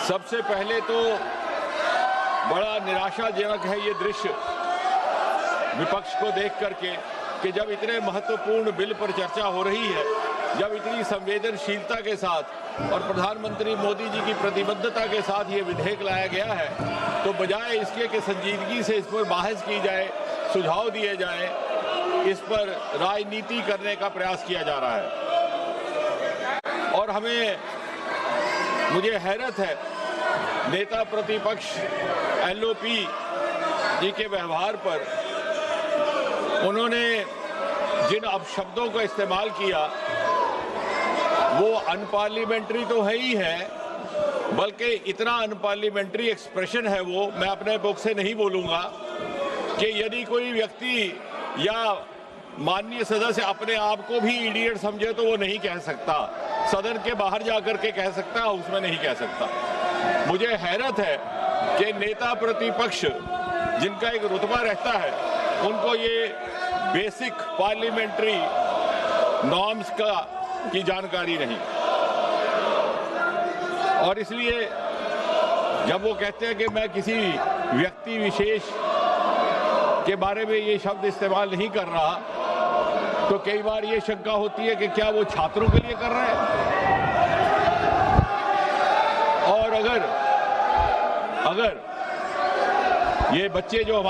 सबसे पहले तो बड़ा निराशाजनक है ये दृश्य विपक्ष को देख करके कि जब इतने महत्वपूर्ण बिल पर चर्चा हो रही है, जब इतनी संवेदनशीलता के साथ और प्रधानमंत्री मोदी जी की प्रतिबद्धता के साथ ये विधेयक लाया गया है, तो बजाय इसके कि संजीदगी से इस पर बहस की जाए, सुझाव दिए जाए, इस पर राजनीति करने का प्रयास किया जा रहा है। और मुझे हैरत है नेता प्रतिपक्ष एलओपी जी के व्यवहार पर। उन्होंने जिन अपशब्दों का इस्तेमाल किया वो अनपार्लियामेंट्री तो है ही है, बल्कि इतना अनपार्लियामेंट्री एक्सप्रेशन है वो, मैं अपने बुक से नहीं बोलूंगा कि यदि कोई व्यक्ति या माननीय सदस्य अपने आप को भी इडियट समझे तो वो नहीं कह सकता, सदन के बाहर जाकर के कह सकता, उसमें नहीं कह सकता। मुझे हैरत है कि नेता प्रतिपक्ष जिनका एक रुतबा रहता है, उनको ये बेसिक पार्लियामेंट्री नॉर्म्स की जानकारी नहीं। और इसलिए जब वो कहते हैं कि मैं किसी व्यक्ति विशेष के बारे में ये शब्द इस्तेमाल नहीं कर रहा, तो कई बार ये शंका होती है कि क्या वो छात्रों के लिए कर रहे हैं। और अगर ये बच्चे जो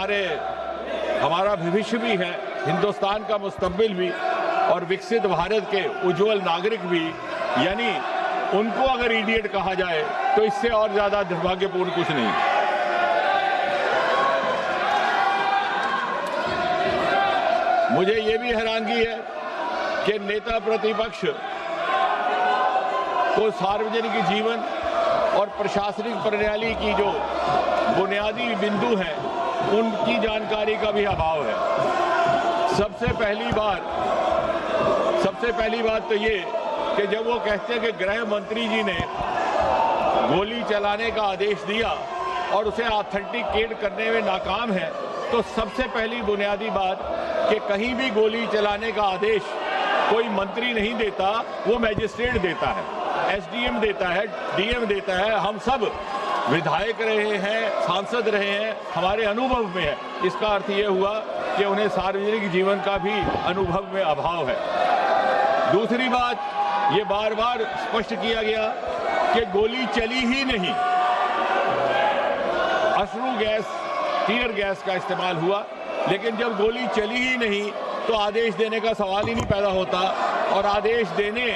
हमारा भविष्य भी है, हिंदुस्तान का मुस्तकबिल भी और विकसित भारत के उज्जवल नागरिक भी, यानी उनको अगर इडियट कहा जाए तो इससे और ज्यादा दुर्भाग्यपूर्ण कुछ नहीं। मुझे ये भी हैरानगी है कि नेता प्रतिपक्ष को सार्वजनिक जीवन और प्रशासनिक प्रणाली की जो बुनियादी बिंदु हैं उनकी जानकारी का भी अभाव है। सबसे पहली बात तो ये कि जब वो कहते हैं कि गृह मंत्री जी ने गोली चलाने का आदेश दिया और उसे ऑथेंटिकेट करने में नाकाम है, तो सबसे पहली बुनियादी बात कि कहीं भी गोली चलाने का आदेश कोई मंत्री नहीं देता, वो मैजिस्ट्रेट देता है, एसडीएम देता है, डीएम देता है। हम सब विधायक रहे हैं, सांसद रहे हैं, हमारे अनुभव में है। इसका अर्थ ये हुआ कि उन्हें सार्वजनिक जीवन का भी अनुभव में अभाव है। दूसरी बात, ये बार बार स्पष्ट किया गया कि गोली चली ही नहीं, अश्रु गैस, टीयर गैस का इस्तेमाल हुआ, लेकिन जब गोली चली ही नहीं तो आदेश देने का सवाल ही नहीं पैदा होता। और आदेश देने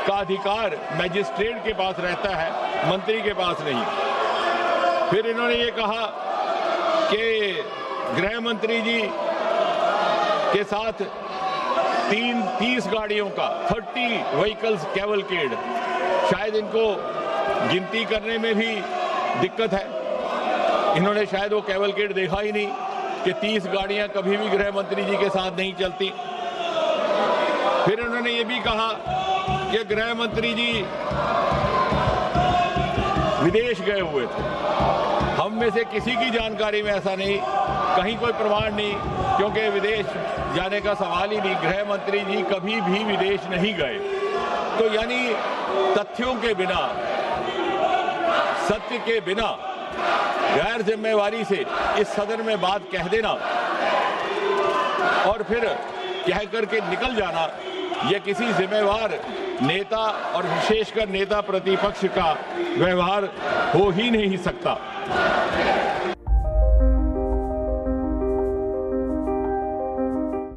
का अधिकार मैजिस्ट्रेट के पास रहता है, मंत्री के पास नहीं। फिर इन्होंने ये कहा कि गृह मंत्री जी के साथ 30 गाड़ियों का 30 व्हीकल्स कैवलकेड, शायद इनको गिनती करने में भी दिक्कत है। इन्होंने शायद वो कैवलकेड देखा ही नहीं कि 30 गाड़ियां कभी भी गृह मंत्री जी के साथ नहीं चलती। फिर उन्होंने ये भी कहा कि गृह मंत्री जी विदेश गए हुए थे। हम में से किसी की जानकारी में ऐसा नहीं, कहीं कोई प्रमाण नहीं, क्योंकि विदेश जाने का सवाल ही नहीं। गृह मंत्री जी कभी भी विदेश नहीं गए। तो यानी तथ्यों के बिना, सत्य के बिना गैर जिम्मेवारी से इस सदन में बात कह देना और फिर कह करके निकल जाना, यह किसी जिम्मेवार नेता और विशेषकर नेता प्रतिपक्ष का व्यवहार हो ही नहीं सकता।